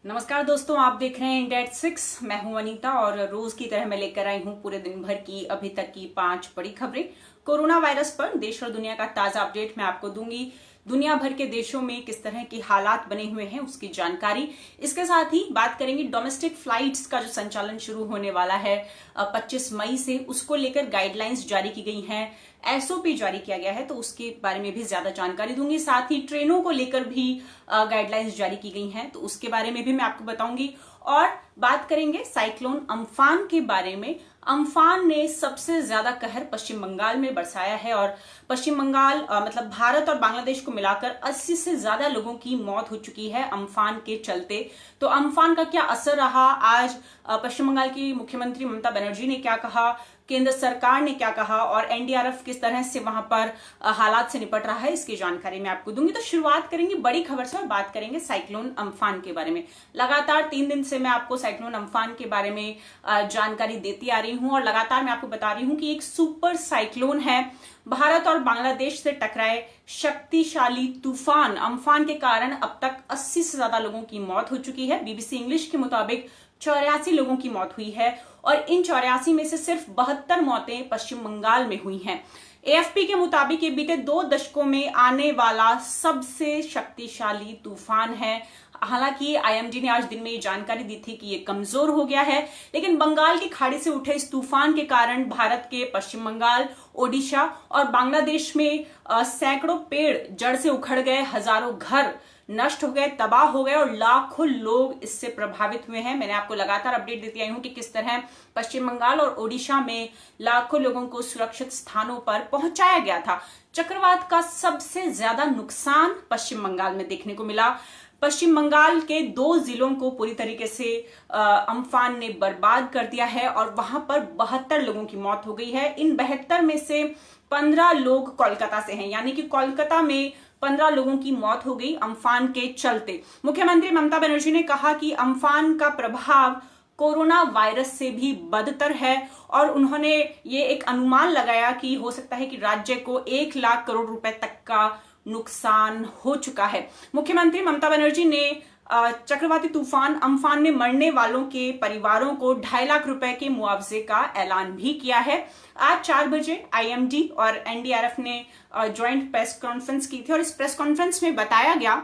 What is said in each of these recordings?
नमस्कार दोस्तों, आप देख रहे हैं इंडिया एट 6। मैं हूं अनीता और रोज की तरह मैं लेकर आई हूं पूरे दिन भर की अभी तक की 5 बड़ी खबरें। कोरोना वायरस पर देश और दुनिया का ताजा अपडेट मैं आपको दूंगी। दुनिया भर के देशों में किस तरह की हालात बने हुए हैं उसकी जानकारी। इसके साथ ही बात करेंगे डोमेस्टिक फ्लाइट्स का जो संचालन शुरू होने वाला है 25 मई से, उसको लेकर गाइडलाइंस जारी की गई हैं, एसओपी जारी किया गया है, तो उसके बारे में भी ज्यादा जानकारी दूंगी। साथ ही ट्रेनों को लेकर भी गाइडलाइंस जारी की गई हैं, तो उसके बारे में भी मैं आपको बताऊंगी। और बात करेंगे साइक्लोन अम्फान के बारे में। अम्फान ने सबसे ज्यादा कहर पश्चिम बंगाल में बरसाया है और पश्चिम बंगाल मतलब भारत और बांग्लादेश को मिलाकर 80 से ज्यादा लोगों की मौत हो चुकी है अम्फान के चलते। तो अम्फान का क्या असर रहा, आज पश्चिम बंगाल की मुख्यमंत्री ममता बनर्जी ने क्या कहा, केंद्र सरकार ने क्या कहा और एनडीआरएफ किस तरह से वहां पर हालात से निपट रहा है, इसकी जानकारी मैं आपको दूंगी। तो शुरुआत करेंगे बड़ी खबर से और बात करेंगे साइक्लोन अम्फान के बारे में। लगातार 3 दिन से मैं आपको साइक्लोन अम्फान के बारे में जानकारी देती आ रही हूं और लगातार मैं आपको बता रही हूं कि एक सुपर साइक्लोन है, भारत और बांग्लादेश से टकराए शक्तिशाली तूफान अम्फान के कारण अब तक 80 से ज्यादा लोगों की मौत हो चुकी है। बीबीसी इंग्लिश के मुताबिक 84 लोगों की मौत हुई है और इन 84 में से सिर्फ 72 मौतें पश्चिम बंगाल में हुई हैं। एएफपी के मुताबिक ये बीते 2 दशकों में आने वाला सबसे शक्तिशाली तूफान है। हालांकि आईएमडी ने आज दिन में ये जानकारी दी थी कि ये कमजोर हो गया है, लेकिन बंगाल की खाड़ी से उठे इस तूफान के कारण भारत के पश्चिम बंगाल, ओडिशा और बांग्लादेश में सैकड़ों पेड़ जड़ से उखड़ गए, हजारों घर नष्ट हो गए, तबाह हो गए और लाखों लोग इससे प्रभावित हुए हैं। मैंने आपको लगातार अपडेट देती आई हूं कि किस तरह पश्चिम बंगाल और ओडिशा में लाखों लोगों को सुरक्षित स्थानों पर पहुंचाया गया था। चक्रवात का सबसे ज्यादा नुकसान पश्चिम बंगाल में देखने को मिला। पश्चिम बंगाल के 2 जिलों को पूरी तरीके से अम्फान ने बर्बाद कर दिया है और वहां पर 72 लोगों की मौत हो गई है। इन 72 में से 15 लोग कोलकाता से हैं, यानी कि कोलकाता में 15 लोगों की मौत हो गई अम्फान के चलते। मुख्यमंत्री ममता बनर्जी ने कहा कि अम्फान का प्रभाव कोरोना वायरस से भी बदतर है और उन्होंने ये एक अनुमान लगाया कि हो सकता है कि राज्य को 1 लाख करोड़ रुपए तक का नुकसान हो चुका है। मुख्यमंत्री ममता बनर्जी ने चक्रवाती तूफान अम्फान में मरने वालों के परिवारों को 2.5 लाख रुपए के मुआवजे का ऐलान भी किया है। आज 4 बजे आईएमडी और एनडीआरएफ ने ज्वाइंट प्रेस कॉन्फ्रेंस की थी और इस प्रेस कॉन्फ्रेंस में बताया गया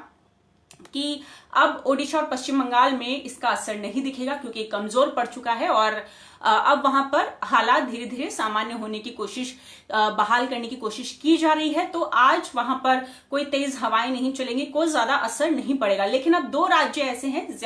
कि अब ओडिशा और पश्चिम बंगाल में इसका असर नहीं दिखेगा क्योंकि कमजोर पड़ चुका है और अब वहां पर हालात धीरे धीरे सामान्य होने की कोशिश, बहाल करने की कोशिश की जा रही है। तो आज वहां पर कोई तेज हवाएं नहीं चलेंगी, कोई ज्यादा असर नहीं पड़ेगा। लेकिन अब 2 राज्य ऐसे हैं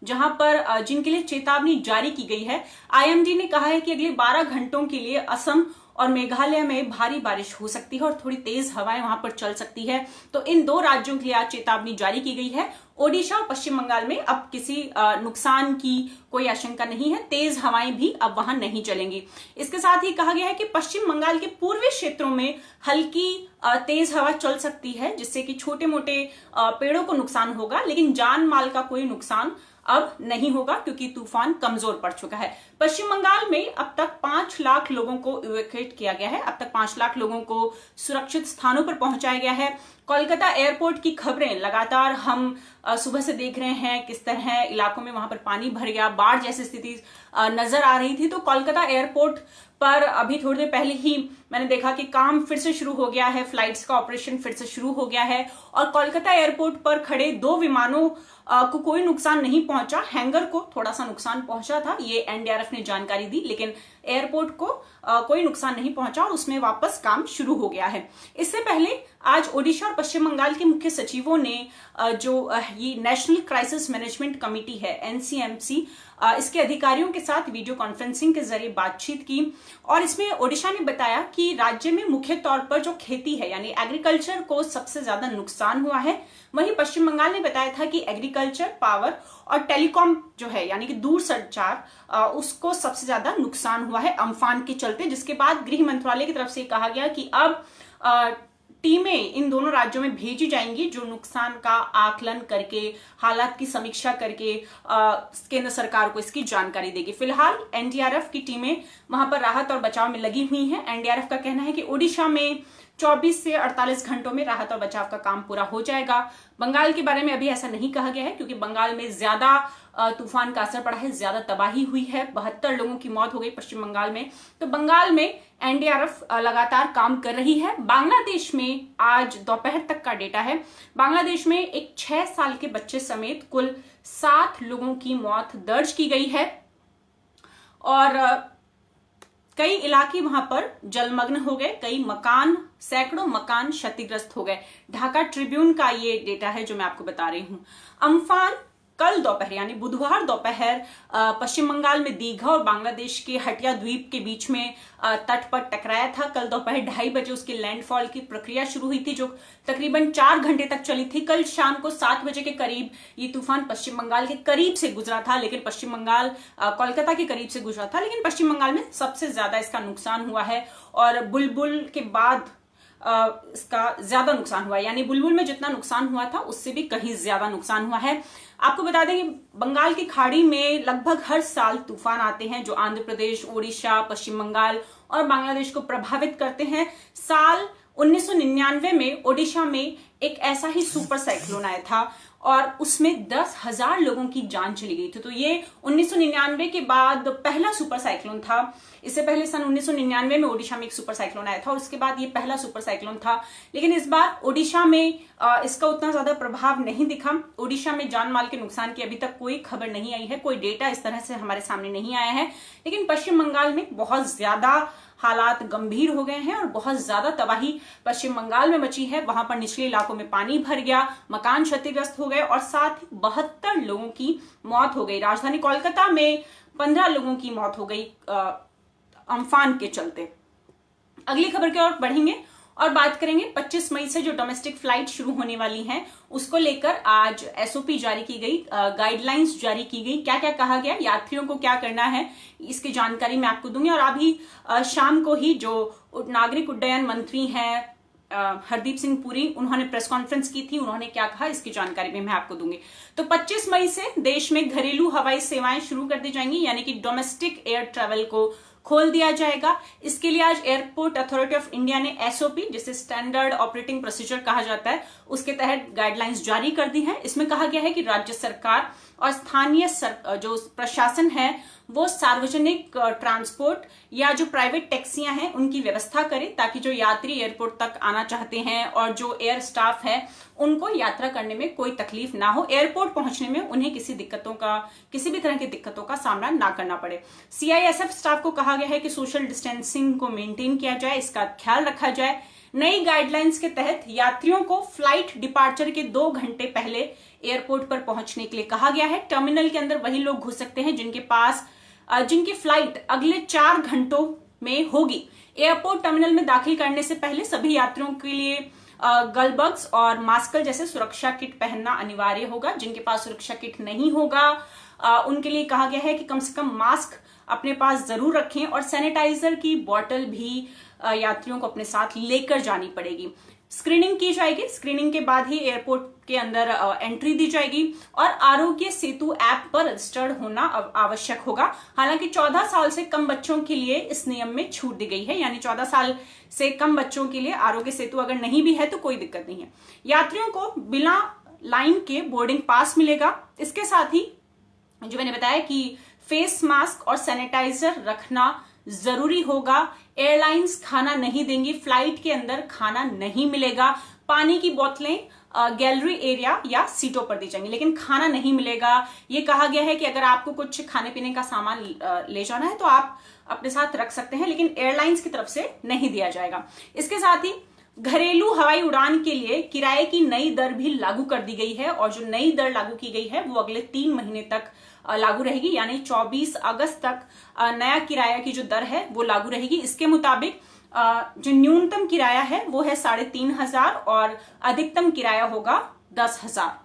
जहां पर जिनके लिए चेतावनी जारी की गई है। आईएमडी ने कहा है कि अगले 12 घंटों के लिए असम और मेघालय में भारी बारिश हो सकती है और थोड़ी तेज हवाएं वहां पर चल सकती है। तो इन 2 राज्यों के लिए आज चेतावनी जारी की गई है। ओडिशा और पश्चिम बंगाल में अब किसी नुकसान की कोई आशंका नहीं है, तेज हवाएं भी अब वहां नहीं चलेंगी। इसके साथ ही कहा गया है कि पश्चिम बंगाल के पूर्वी क्षेत्रों में हल्की तेज हवा चल सकती है, जिससे कि छोटे मोटे पेड़ों को नुकसान होगा, लेकिन जान माल का कोई नुकसान अब नहीं होगा क्योंकि तूफान कमजोर पड़ चुका है। पश्चिम बंगाल में अब तक 5 लाख लोगों को इवैक्यूएट किया गया है। अब तक 5 लाख लोगों को सुरक्षित स्थानों पर पहुंचाया गया है। कोलकाता एयरपोर्ट की खबरें लगातार हम सुबह से देख रहे हैं, किस तरह इलाकों में वहां पर पानी भर गया, बाढ़ जैसी स्थिति नजर आ रही थी। तो कोलकाता एयरपोर्ट पर अभी थोड़ी देर पहले ही मैंने देखा कि काम फिर से शुरू हो गया है, फ्लाइट्स का ऑपरेशन फिर से शुरू हो गया है और कोलकाता एयरपोर्ट पर खड़े 2 विमानों को कोई नुकसान नहीं पहुंचा। हैंगर को थोड़ा सा नुकसान पहुंचा था, ये एनडीआरएफ ने जानकारी दी, लेकिन एयरपोर्ट को कोई नुकसान नहीं पहुंचा और उसमें वापस काम शुरू हो गया है। इससे पहले आज ओडिशा और पश्चिम बंगाल के मुख्य सचिवों ने जो ये नेशनल क्राइसिस मैनेजमेंट कमेटी है एनसीएमसी, इसके अधिकारियों के साथ वीडियो कॉन्फ्रेंसिंग के जरिए बातचीत की और इसमें ओडिशा ने बताया कि राज्य में मुख्य तौर पर जो खेती है यानी एग्रीकल्चर को सबसे ज्यादा नुकसान हुआ है। वहीं पश्चिम बंगाल ने बताया था कि एग्रीकल्चर, पावर और टेलीकॉम जो है यानी कि दूर संचार, उसको सबसे ज्यादा नुकसान हुआ है अम्फान के चलते। जिसके बाद गृह मंत्रालय की तरफ से कहा गया कि अब टीमें इन दोनों राज्यों में भेजी जाएंगी जो नुकसान का आकलन करके, हालात की समीक्षा करके केंद्र सरकार को इसकी जानकारी देगी। फिलहाल एनडीआरएफ की टीमें वहां पर राहत और बचाव में लगी हुई हैं। एनडीआरएफ का कहना है कि ओडिशा में 24 से 48 घंटों में राहत और बचाव का काम पूरा हो जाएगा। बंगाल के बारे में अभी ऐसा नहीं कहा गया है क्योंकि बंगाल में ज्यादा तूफान का असर पड़ा है, ज्यादा तबाही हुई है, 72 लोगों की मौत हो गई पश्चिम बंगाल में। तो बंगाल में एनडीआरएफ लगातार काम कर रही है। बांग्लादेश में आज दोपहर तक का डेटा है, बांग्लादेश में एक 6 साल के बच्चे समेत कुल 7 लोगों की मौत दर्ज की गई है और कई इलाके वहां पर जलमग्न हो गए, सैकड़ों मकान क्षतिग्रस्त हो गए। ढाका ट्रिब्यून का ये डेटा है जो मैं आपको बता रही हूं। अम्फान कल दोपहर यानी बुधवार दोपहर पश्चिम बंगाल में दीघा और बांग्लादेश के हटिया द्वीप के बीच में तट पर टकराया था। कल दोपहर 2:30 बजे उसकी लैंडफॉल की प्रक्रिया शुरू हुई थी जो तकरीबन 4 घंटे तक चली थी। कल शाम को 7 बजे के करीब ये तूफान पश्चिम बंगाल के करीब से गुजरा था, लेकिन पश्चिम बंगाल कोलकाता के करीब से गुजरा था, लेकिन पश्चिम बंगाल में सबसे ज्यादा इसका नुकसान हुआ है और बुलबुल के बाद इसका ज्यादा नुकसान हुआ है, यानी बुलबुल में जितना नुकसान हुआ था उससे भी कहीं ज्यादा नुकसान हुआ है। आपको बता दें कि बंगाल की खाड़ी में लगभग हर साल तूफान आते हैं जो आंध्र प्रदेश, ओडिशा, पश्चिम बंगाल और बांग्लादेश को प्रभावित करते हैं। साल 1999 में ओडिशा में एक ऐसा ही सुपर साइक्लोन आया था और उसमें 10,000 लोगों की जान चली गई थी। तो ये 1999 के बाद पहला सुपर साइक्लोन था। इससे पहले सन 1999 में ओडिशा में एक सुपर साइक्लोन आया था और उसके बाद ये पहला सुपर साइक्लोन था। लेकिन इस बार ओडिशा में इसका उतना ज्यादा प्रभाव नहीं दिखा। ओडिशा में जान माल के नुकसान की अभी तक कोई खबर नहीं आई है, कोई डेटा इस तरह से हमारे सामने नहीं आया है। लेकिन पश्चिम बंगाल में बहुत ज्यादा हालात गंभीर हो गए हैं और बहुत ज्यादा तबाही पश्चिम बंगाल में मची है। वहां पर निचले इलाकों में पानी भर गया, मकान क्षतिग्रस्त हो गए और साथ ही 72 लोगों की मौत हो गई। राजधानी कोलकाता में 15 लोगों की मौत हो गई अम्फान के चलते। अगली खबर की ओर बढ़ेंगे और बात करेंगे 25 मई से जो डोमेस्टिक फ्लाइट शुरू होने वाली हैं उसको लेकर आज एसओपी जारी की गई, गाइडलाइंस जारी की गई। क्या क्या कहा गया, यात्रियों को क्या करना है, इसकी जानकारी मैं आपको दूंगी। और अभी शाम को ही जो नागरिक उड्डयन मंत्री हैं हरदीप सिंह पुरी, उन्होंने प्रेस कॉन्फ्रेंस की थी, उन्होंने क्या कहा इसकी जानकारी भी मैं आपको दूंगी। तो 25 मई से देश में घरेलू हवाई सेवाएं शुरू कर दी जाएंगी, यानी कि डोमेस्टिक एयर ट्रेवल को खोल दिया जाएगा। इसके लिए आज एयरपोर्ट अथॉरिटी ऑफ इंडिया ने एसओपी, जिसे स्टैंडर्ड ऑपरेटिंग प्रोसीजर कहा जाता है, उसके तहत गाइडलाइंस जारी कर दी है। इसमें कहा गया है कि राज्य सरकार और स्थानीय जो प्रशासन है वो सार्वजनिक ट्रांसपोर्ट या जो प्राइवेट टैक्सियां हैं उनकी व्यवस्था करे ताकि जो यात्री एयरपोर्ट तक आना चाहते हैं और जो एयर स्टाफ है उनको यात्रा करने में कोई तकलीफ ना हो, एयरपोर्ट पहुंचने में उन्हें किसी भी तरह की दिक्कतों का सामना ना करना पड़े। सीआईएसएफ स्टाफ को कहा गया है कि सोशल डिस्टेंसिंग को मेंटेन किया जाए, इसका ख्याल रखा जाए। नई गाइडलाइंस के तहत यात्रियों को फ्लाइट डिपार्चर के 2 घंटे पहले एयरपोर्ट पर पहुंचने के लिए कहा गया है। टर्मिनल के अंदर वही लोग घुस सकते हैं जिनकी फ्लाइट अगले 4 घंटों में होगी। एयरपोर्ट टर्मिनल में दाखिल करने से पहले सभी यात्रियों के लिए गलबग्स और मास्क जैसे सुरक्षा किट पहनना अनिवार्य होगा। जिनके पास सुरक्षा किट नहीं होगा उनके लिए कहा गया है कि कम से कम मास्क अपने पास जरूर रखें और सैनिटाइजर की बोतल भी यात्रियों को अपने साथ लेकर जानी पड़ेगी। स्क्रीनिंग की जाएगी, स्क्रीनिंग के बाद ही एयरपोर्ट के अंदर एंट्री दी जाएगी और आरोग्य सेतु ऐप पर रजिस्टर्ड होना आवश्यक होगा। हालांकि 14 साल से कम बच्चों के लिए इस नियम में छूट दी गई है, यानी 14 साल से कम बच्चों के लिए आरोग्य सेतु अगर नहीं भी है तो कोई दिक्कत नहीं है। यात्रियों को बिना लाइन के बोर्डिंग पास मिलेगा। इसके साथ ही जो मैंने बताया कि फेस मास्क और सैनिटाइजर रखना जरूरी होगा। एयरलाइंस खाना नहीं देंगी, फ्लाइट के अंदर खाना नहीं मिलेगा। पानी की बोतलें गैलरी एरिया या सीटों पर दी जाएंगी, लेकिन खाना नहीं मिलेगा। ये कहा गया है कि अगर आपको कुछ खाने पीने का सामान ले जाना है तो आप अपने साथ रख सकते हैं, लेकिन एयरलाइंस की तरफ से नहीं दिया जाएगा। इसके साथ ही घरेलू हवाई उड़ान के लिए किराए की नई दर भी लागू कर दी गई है और जो नई दर लागू की गई है वो अगले 3 महीने तक लागू रहेगी, यानी 24 अगस्त तक नया किराया की जो दर है वो लागू रहेगी। इसके मुताबिक जो न्यूनतम किराया है वो है 3,500 और अधिकतम किराया होगा 10,000।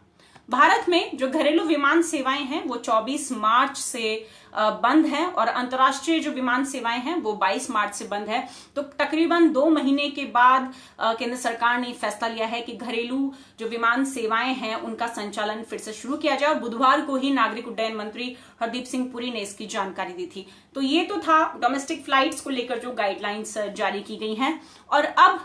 भारत में जो घरेलू विमान सेवाएं हैं वो 24 मार्च से बंद हैं और अंतर्राष्ट्रीय जो विमान सेवाएं हैं वो 22 मार्च से बंद है। तो तकरीबन 2 महीने के बाद केंद्र सरकार ने फैसला लिया है कि घरेलू जो विमान सेवाएं हैं उनका संचालन फिर से शुरू किया जाए और बुधवार को ही नागरिक उड्डयन मंत्री हरदीप सिंह पुरी ने इसकी जानकारी दी थी। तो ये तो था डोमेस्टिक फ्लाइट्स को लेकर जो गाइडलाइंस जारी की गई हैं। और अब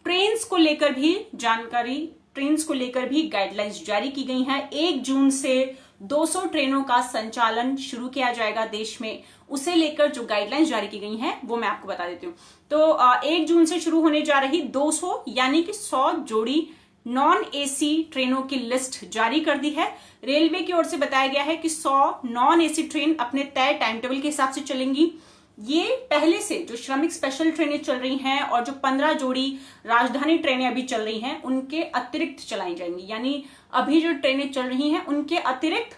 ट्रेन्स को लेकर भी जानकारी, ट्रेन्स को लेकर भी गाइडलाइंस जारी की गई हैं। 1 जून से 200 ट्रेनों का संचालन शुरू किया जाएगा देश में। उसे लेकर जो गाइडलाइंस जारी की गई हैं वो मैं आपको बता देती हूँ। तो 1 जून से शुरू होने जा रही 200 यानी कि 100 जोड़ी नॉन एसी ट्रेनों की लिस्ट जारी कर दी है। रेलवे की ओर से बताया गया है कि 100 नॉन एसी ट्रेन अपने तय टाइम टेबल के हिसाब से चलेंगी। ये पहले से जो श्रमिक स्पेशल ट्रेनें चल रही हैं और जो 15 जोड़ी राजधानी ट्रेनें अभी चल रही हैं उनके अतिरिक्त चलाई जाएंगी। यानी अभी जो ट्रेनें चल रही हैं उनके अतिरिक्त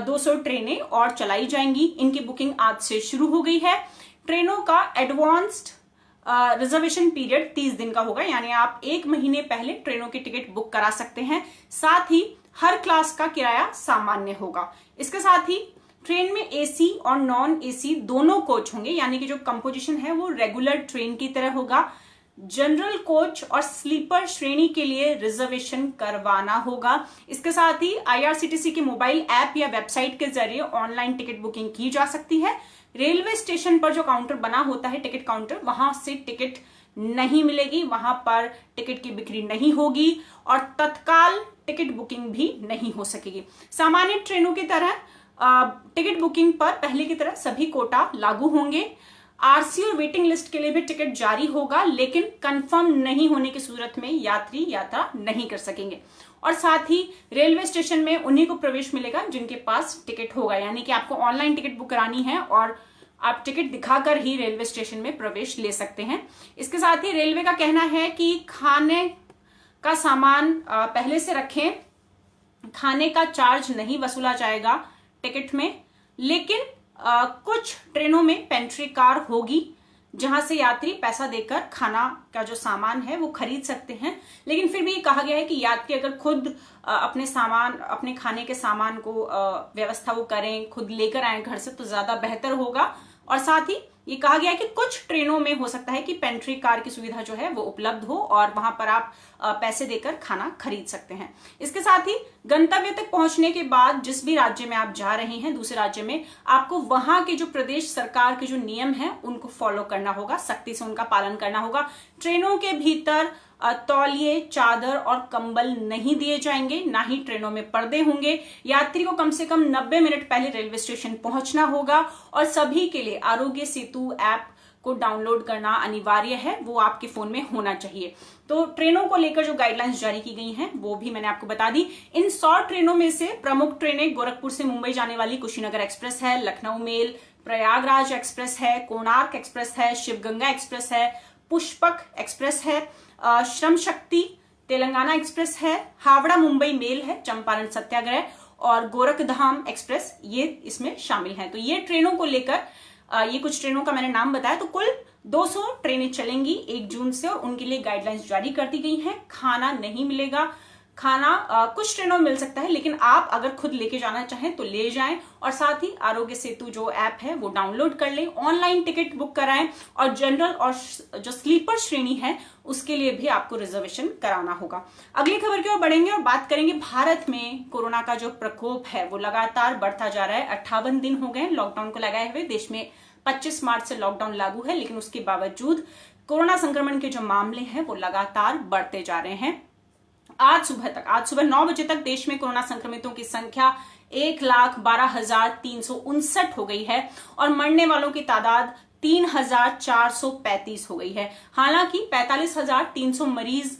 200 ट्रेनें और चलाई जाएंगी। इनकी बुकिंग आज से शुरू हो गई है। ट्रेनों का एडवांस्ड रिजर्वेशन पीरियड 30 दिन का होगा, यानी आप 1 महीने पहले ट्रेनों की टिकट बुक करा सकते हैं। साथ ही हर क्लास का किराया सामान्य होगा। इसके साथ ही ट्रेन में एसी और नॉन एसी दोनों कोच होंगे, यानी कि जो कंपोजिशन है वो रेगुलर ट्रेन की तरह होगा। जनरल कोच और स्लीपर श्रेणी के लिए रिजर्वेशन करवाना होगा। इसके साथ ही आईआरसीटीसी के मोबाइल ऐप या वेबसाइट के जरिए ऑनलाइन टिकट बुकिंग की जा सकती है। रेलवे स्टेशन पर जो काउंटर बना होता है, टिकट काउंटर, वहां से टिकट नहीं मिलेगी, वहां पर टिकट की बिक्री नहीं होगी और तत्काल टिकट बुकिंग भी नहीं हो सकेगी। सामान्य ट्रेनों की तरह टिकट बुकिंग पर पहले की तरह सभी कोटा लागू होंगे। आरसी और वेटिंग लिस्ट के लिए भी टिकट जारी होगा, लेकिन कंफर्म नहीं होने की सूरत में यात्री यात्रा नहीं कर सकेंगे। और साथ ही रेलवे स्टेशन में उन्हीं को प्रवेश मिलेगा जिनके पास टिकट होगा, यानी कि आपको ऑनलाइन टिकट बुक करानी है और आप टिकट दिखाकर ही रेलवे स्टेशन में प्रवेश ले सकते हैं। इसके साथ ही रेलवे का कहना है कि खाने का सामान पहले से रखें, खाने का चार्ज नहीं वसूला जाएगा टिकट में, लेकिन कुछ ट्रेनों में पेंट्री कार होगी जहां से यात्री पैसा देकर खाना का जो सामान है वो खरीद सकते हैं। लेकिन फिर भी कहा गया है कि यात्री अगर खुद अपने खाने के सामान को व्यवस्था वो करें, खुद लेकर आए घर से, तो ज्यादा बेहतर होगा। और साथ ही ये कहा गया है कि कुछ ट्रेनों में हो सकता है कि पेंट्री कार की सुविधा जो है वो उपलब्ध हो और वहां पर आप पैसे देकर खाना खरीद सकते हैं। इसके साथ ही गंतव्य तक पहुंचने के बाद जिस भी राज्य में आप जा रहे हैं, दूसरे राज्य में, आपको वहां के जो प्रदेश सरकार के जो नियम हैं उनको फॉलो करना होगा, सख्ती से उनका पालन करना होगा। ट्रेनों के भीतर तौलिए, चादर और कंबल नहीं दिए जाएंगे, ना ही ट्रेनों में पर्दे होंगे। यात्री को कम से कम 90 मिनट पहले रेलवे स्टेशन पहुंचना होगा और सभी के लिए आरोग्य सेतु ऐप को डाउनलोड करना अनिवार्य है, वो आपके फोन में होना चाहिए। तो ट्रेनों को लेकर जो गाइडलाइंस जारी की गई हैं वो भी मैंने आपको बता दी। इन 100 ट्रेनों में से प्रमुख ट्रेनें गोरखपुर से मुंबई जाने वाली कुशीनगर एक्सप्रेस है, लखनऊ मेल, प्रयागराज एक्सप्रेस है, कोणार्क एक्सप्रेस है, शिवगंगा एक्सप्रेस है, पुष्पक एक्सप्रेस है, श्रम शक्ति तेलंगाना एक्सप्रेस है, हावड़ा मुंबई मेल है, चंपारण सत्याग्रह और गोरखधाम एक्सप्रेस, ये इसमें शामिल हैं। तो ये ट्रेनों को लेकर ये कुछ ट्रेनों का मैंने नाम बताया। तो कुल 200 ट्रेनें चलेंगी 1 जून से और उनके लिए गाइडलाइंस जारी कर दी गई हैं। खाना नहीं मिलेगा, खाना कुछ ट्रेनों में मिल सकता है, लेकिन आप अगर खुद लेके जाना चाहें तो ले जाएं। और साथ ही आरोग्य सेतु जो ऐप है वो डाउनलोड कर लें, ऑनलाइन टिकट बुक कराएं और जनरल और जो स्लीपर श्रेणी है उसके लिए भी आपको रिजर्वेशन कराना होगा। अगली खबर की ओर बढ़ेंगे और बात करेंगे भारत में कोरोना का जो प्रकोप है वो लगातार बढ़ता जा रहा है। 58 दिन हो गए लॉकडाउन को लगाए हुए। देश में 25 मार्च से लॉकडाउन लागू है, लेकिन उसके बावजूद कोरोना संक्रमण के जो मामले हैं वो लगातार बढ़ते जा रहे हैं। आज सुबह 9 बजे तक देश में कोरोना संक्रमितों की संख्या 1,12,359 हो गई है और मरने वालों की तादाद 3,435 हो गई है। हालांकि 45,300 मरीज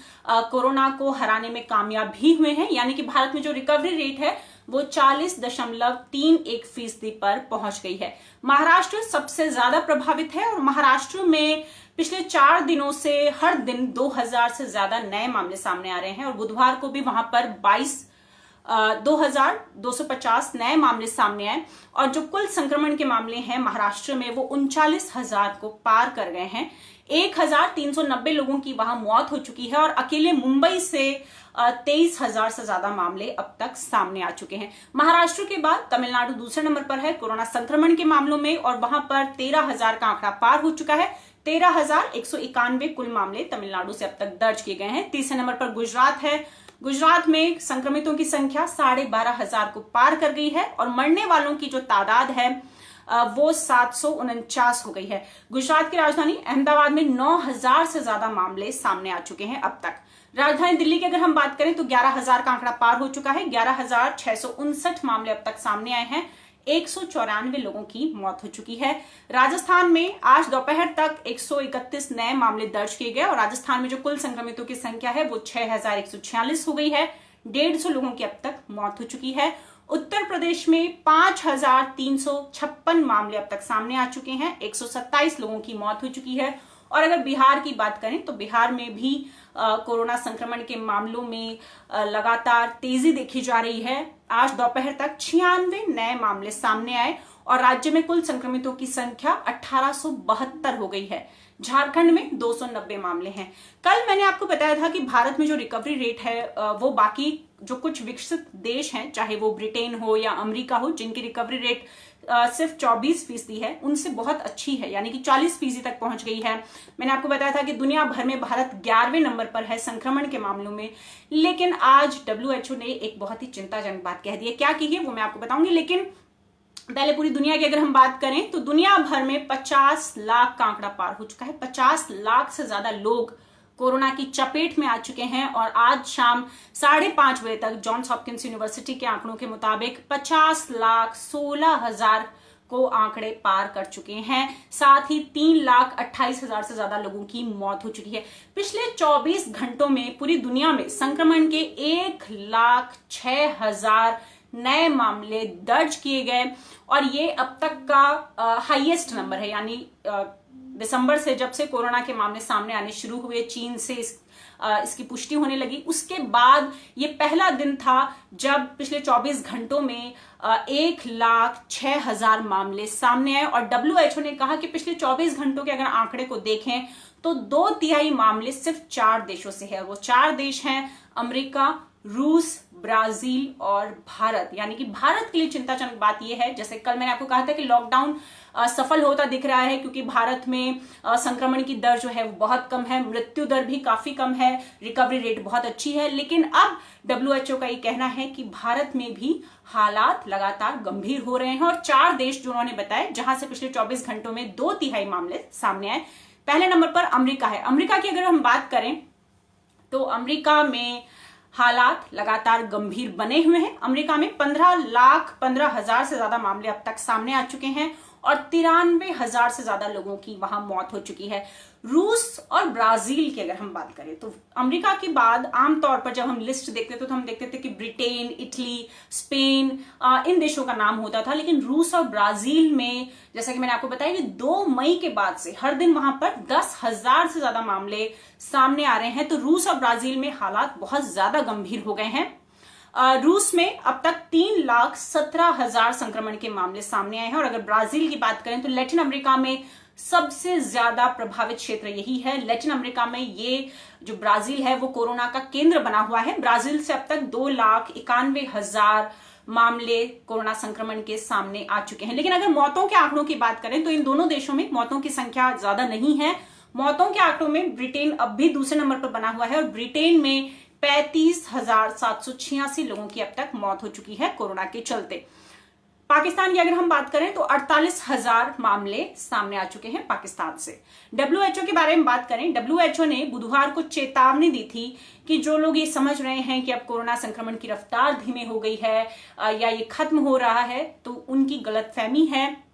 कोरोना को हराने में कामयाब भी हुए हैं, यानी कि भारत में जो रिकवरी रेट है वो 40.31% पर पहुंच गई है। महाराष्ट्र सबसे ज्यादा प्रभावित है और महाराष्ट्र में पिछले 4 दिनों से हर दिन 2000 से ज्यादा नए मामले सामने आ रहे हैं और बुधवार को भी वहां पर 22,250 नए मामले सामने आए और जो कुल संक्रमण के मामले हैं महाराष्ट्र में वो 39,000 को पार कर गए हैं। 1,390 लोगों की वहां मौत हो चुकी है और अकेले मुंबई से 23,000 से ज्यादा मामले अब तक सामने आ चुके हैं। महाराष्ट्र के बाद तमिलनाडु दूसरे नंबर पर है कोरोना संक्रमण के मामलों में और वहां पर 13,000 का आंकड़ा पार हो चुका है। 13,191 कुल मामले तमिलनाडु से अब तक दर्ज किए गए हैं। तीसरे नंबर पर गुजरात है। गुजरात में संक्रमितों की संख्या 12,500 को पार कर गई है और मरने वालों की जो तादाद है वो 749 हो गई है। गुजरात की राजधानी अहमदाबाद में 9000 से ज्यादा मामले सामने आ चुके हैं अब तक। राजधानी दिल्ली की अगर हम बात करें तो 11,000 का आंकड़ा पार हो चुका है। 11,659 मामले अब तक सामने आए हैं। 194 लोगों की मौत हो चुकी है। राजस्थान में आज दोपहर तक 131 नए मामले दर्ज किए गए और राजस्थान में जो कुल संक्रमितों की संख्या है वो 6,146 हो गई है। 150 लोगों की अब तक मौत हो चुकी है। उत्तर प्रदेश में 5,356 मामले अब तक सामने आ चुके हैं। 127 लोगों की मौत हो चुकी है। और अगर बिहार की बात करें तो बिहार में भी कोरोना संक्रमण के मामलों में लगातार तेजी देखी जा रही है। आज दोपहर तक 96 नए मामले सामने आए और राज्य में कुल संक्रमितों की संख्या 1872 हो गई है। झारखंड में 290 मामले हैं। कल मैंने आपको बताया था कि भारत में जो रिकवरी रेट है वो बाकी जो कुछ विकसित देश हैं, चाहे वो ब्रिटेन हो या अमेरिका हो, जिनकी रिकवरी रेट सिर्फ 24% है, उनसे बहुत अच्छी है, यानी कि 40% तक पहुंच गई है। मैंने आपको बताया था कि दुनिया भर में भारत 11वें नंबर पर है संक्रमण के मामलों में। लेकिन आज WHO ने एक बहुत ही चिंताजनक बात कह दी है। क्या की है वो मैं आपको बताऊंगी, लेकिन पहले पूरी दुनिया की अगर हम बात करें तो दुनिया भर में 50 लाख का आंकड़ा पार हो चुका है। 50 लाख से ज्यादा लोग कोरोना की चपेट में आ चुके हैं और आज शाम 5:30 बजे तक जॉन्स हॉपकिंस यूनिवर्सिटी के आंकड़ों के मुताबिक 50,16,000 को आंकड़े पार कर चुके हैं। साथ ही 3,28,000 से ज्यादा लोगों की मौत हो चुकी है। पिछले 24 घंटों में पूरी दुनिया में संक्रमण के 1,06,000 नए मामले दर्ज किए गए और ये अब तक का हाईएस्ट नंबर है। यानी दिसंबर से जब से कोरोना के मामले सामने आने शुरू हुए, चीन से इसकी पुष्टि होने लगी, उसके बाद ये पहला दिन था जब पिछले 24 घंटों में 1,06,000 मामले सामने आए। और WHO ने कहा कि पिछले 24 घंटों के अगर आंकड़े को देखें तो 2/3 मामले सिर्फ 4 देशों से है। वो 4 देश हैं अमेरिका, रूस, ब्राजील और भारत। यानी कि भारत के लिए चिंताजनक बात यह है, जैसे कल मैंने आपको कहा था कि लॉकडाउन सफल होता दिख रहा है क्योंकि भारत में संक्रमण की दर जो है वो बहुत कम है, मृत्यु दर भी काफी कम है, रिकवरी रेट बहुत अच्छी है। लेकिन अब WHO का ये कहना है कि भारत में भी हालात लगातार गंभीर हो रहे हैं और 4 देश जो उन्होंने बताए जहां से पिछले 24 घंटों में 2/3 मामले सामने आए। पहले नंबर पर अमेरिका है। अमेरिका की अगर हम बात करें तो अमेरिका में हालात लगातार गंभीर बने हुए हैं। अमेरिका में 15,15,000 से ज्यादा मामले अब तक सामने आ चुके हैं और 93,000 से ज्यादा लोगों की वहां मौत हो चुकी है। रूस और ब्राजील की अगर हम बात करें तो अमेरिका के बाद आमतौर पर जब हम लिस्ट देखते थे तो हम देखते थे कि ब्रिटेन, इटली, स्पेन इन देशों का नाम होता था। लेकिन रूस और ब्राजील में जैसा कि मैंने आपको बताया कि 2 मई के बाद से हर दिन वहां पर 10,000 से ज्यादा मामले सामने आ रहे हैं। तो रूस और ब्राजील में हालात बहुत ज्यादा गंभीर हो गए हैं। रूस में अब तक 3,17,000 संक्रमण के मामले सामने आए हैं। और अगर ब्राजील की बात करें तो लैटिन अमेरिका में सबसे ज्यादा प्रभावित क्षेत्र यही है। लैटिन अमेरिका में ये जो ब्राजील है वो कोरोना का केंद्र बना हुआ है। ब्राजील से अब तक 2,91,000 मामले कोरोना संक्रमण के सामने आ चुके हैं। लेकिन अगर मौतों के आंकड़ों की बात करें तो इन दोनों देशों में मौतों की संख्या ज्यादा नहीं है। मौतों के आंकड़ों में ब्रिटेन अब भी दूसरे नंबर पर बना हुआ है और ब्रिटेन में 35,786 लोगों की अब तक मौत हो चुकी है कोरोना के चलते। पाकिस्तान की अगर हम बात करें तो 48,000 मामले सामने आ चुके हैं पाकिस्तान से। WHO के बारे में बात करें, WHO ने बुधवार को चेतावनी दी थी कि जो लोग ये समझ रहे हैं कि अब कोरोना संक्रमण की रफ्तार धीमी हो गई है या ये खत्म हो रहा है तो उनकी गलतफहमी है।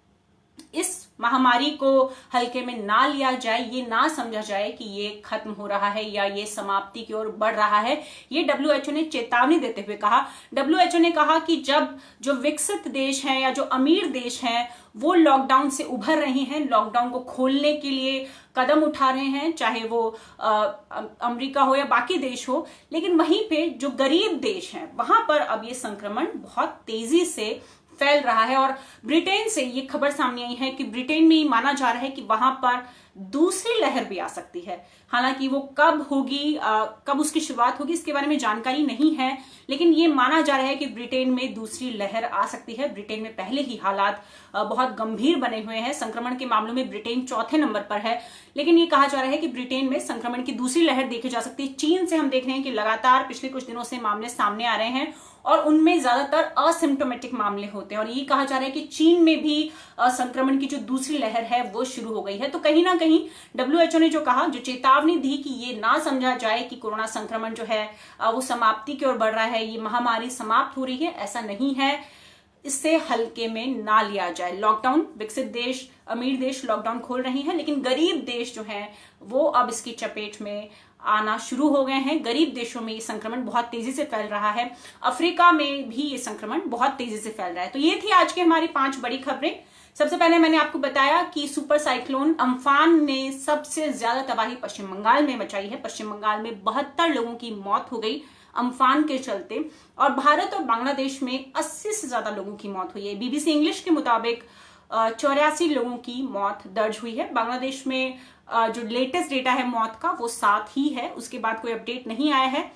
इस महामारी को हल्के में ना लिया जाए, ये ना समझा जाए कि ये खत्म हो रहा है या ये समाप्ति की ओर बढ़ रहा है। ये WHO ने चेतावनी देते हुए कहा। WHO ने कहा कि जब जो विकसित देश हैं या जो अमीर देश हैं वो लॉकडाउन से उभर रहे हैं, लॉकडाउन को खोलने के लिए कदम उठा रहे हैं, चाहे वो अमेरिका हो या बाकी देश हो, लेकिन वहीं पे जो गरीब देश हैं वहां पर अब ये संक्रमण बहुत तेजी से फैल रहा है। और ब्रिटेन से ये खबर सामने आई है कि ब्रिटेन में माना जा रहा है कि वहां पर दूसरी लहर भी आ सकती है। हालांकि वो कब होगी, कब उसकी शुरुआत होगी, इसके बारे में जानकारी नहीं है, लेकिन ये माना जा रहा है कि ब्रिटेन में दूसरी लहर आ सकती है। ब्रिटेन में पहले ही हालात बहुत गंभीर बने हुए हैं। संक्रमण के मामलों में ब्रिटेन 4थे नंबर पर है, लेकिन ये कहा जा रहा है कि ब्रिटेन में संक्रमण की दूसरी लहर देखी जा सकती है। चीन से हम देख रहे हैं कि लगातार पिछले कुछ दिनों से मामले सामने आ रहे हैं और उनमें ज्यादातर असिम्टोमेटिक मामले होते हैं। और ये कहा जा रहा है कि चीन में भी संक्रमण की जो दूसरी लहर है वो शुरू हो गई है। तो कहीं ना कहीं WHO ने जो कहा, जो चेतावनी दी कि ये ना समझा जाए कि कोरोना संक्रमण जो है वो समाप्ति की ओर बढ़ रहा है, ये महामारी समाप्त हो रही है, ऐसा नहीं है, इससे हल्के में ना लिया जाए। लॉकडाउन, विकसित देश, अमीर देश लॉकडाउन खोल रही हैं, लेकिन गरीब देश जो हैं वो अब इसकी चपेट में आना शुरू हो गए हैं। गरीब देशों में ये संक्रमण बहुत तेजी से फैल रहा है। अफ्रीका में भी ये संक्रमण बहुत तेजी से फैल रहा है। तो ये थी आज की हमारी 5 बड़ी खबरें। सबसे पहले मैंने आपको बताया कि सुपर साइक्लोन अम्फान ने सबसे ज्यादा तबाही पश्चिम बंगाल में मचाई है। पश्चिम बंगाल में 72 लोगों की मौत हो गई अम्फान के चलते, और भारत और बांग्लादेश में 80 से ज्यादा लोगों की मौत हुई है। BBC इंग्लिश के मुताबिक 84 लोगों की मौत दर्ज हुई है। बांग्लादेश में जो लेटेस्ट डेटा है मौत का वो 7 ही है, उसके बाद कोई अपडेट नहीं आया है।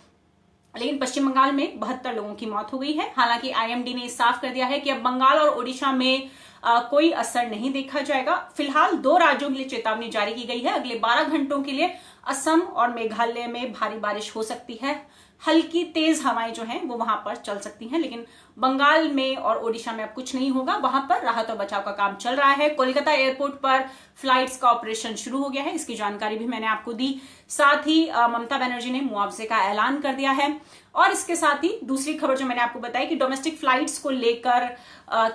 लेकिन पश्चिम बंगाल में 72 लोगों की मौत हो गई है। हालांकि IMD ने साफ कर दिया है कि अब बंगाल और ओडिशा में कोई असर नहीं देखा जाएगा। फिलहाल 2 राज्यों के लिए चेतावनी जारी की गई है। अगले 12 घंटों के लिए असम और मेघालय में भारी बारिश हो सकती है। हल्की तेज हवाएं जो हैं वो वहां पर चल सकती हैं, लेकिन बंगाल में और ओडिशा में अब कुछ नहीं होगा। वहां पर राहत और बचाव का काम चल रहा है। कोलकाता एयरपोर्ट पर फ्लाइट्स का ऑपरेशन शुरू हो गया है, इसकी जानकारी भी मैंने आपको दी। साथ ही ममता बनर्जी ने मुआवजे का ऐलान कर दिया है। और इसके साथ ही दूसरी खबर जो मैंने आपको बताई कि डोमेस्टिक फ्लाइट्स को लेकर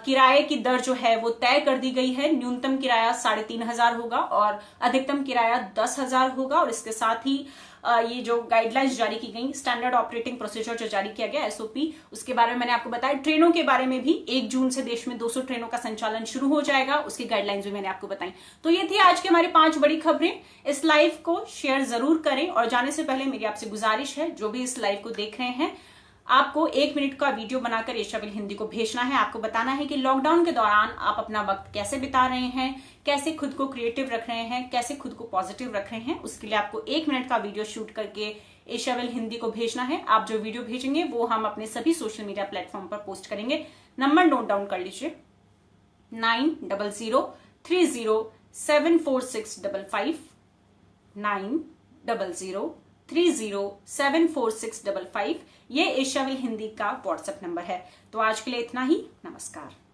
किराए की दर जो है वो तय कर दी गई है। न्यूनतम किराया 3,500 होगा और अधिकतम किराया 10,000 होगा। और इसके साथ ही ये जो गाइडलाइंस जारी की गई, स्टैंडर्ड ऑपरेटिंग प्रोसीजर जो जारी किया गया SOP, उसके बारे में मैंने आपको बताया। ट्रेनों के बारे में भी 1 जून से देश में 200 ट्रेनों का संचालन शुरू हो जाएगा, उसकी गाइडलाइंस भी मैंने आपको बताई। तो ये थी आज की हमारी 5 बड़ी खबरें। इस लाइव को शेयर जरूर करें, और जाने से पहले मेरी आपसे गुजारिश है, जो भी इस लाइव को देख रहे हैं, आपको 1 मिनट का वीडियो बनाकर एशियाविल हिंदी को भेजना है। आपको बताना है कि लॉकडाउन के दौरान आप अपना वक्त कैसे बिता रहे हैं, कैसे खुद को क्रिएटिव रख रहे हैं, कैसे खुद को पॉजिटिव रख रहे हैं। उसके लिए आपको 1 मिनट का वीडियो शूट करके एशियाविल हिंदी को भेजना है। आप जो वीडियो भेजेंगे वो हम अपने सभी सोशल मीडिया प्लेटफॉर्म पर पोस्ट करेंगे। नंबर नोट डाउन कर लीजिए, 9003074655, 9003074655। ये एशियाविल हिंदी का व्हाट्सएप नंबर है। तो आज के लिए इतना ही। नमस्कार।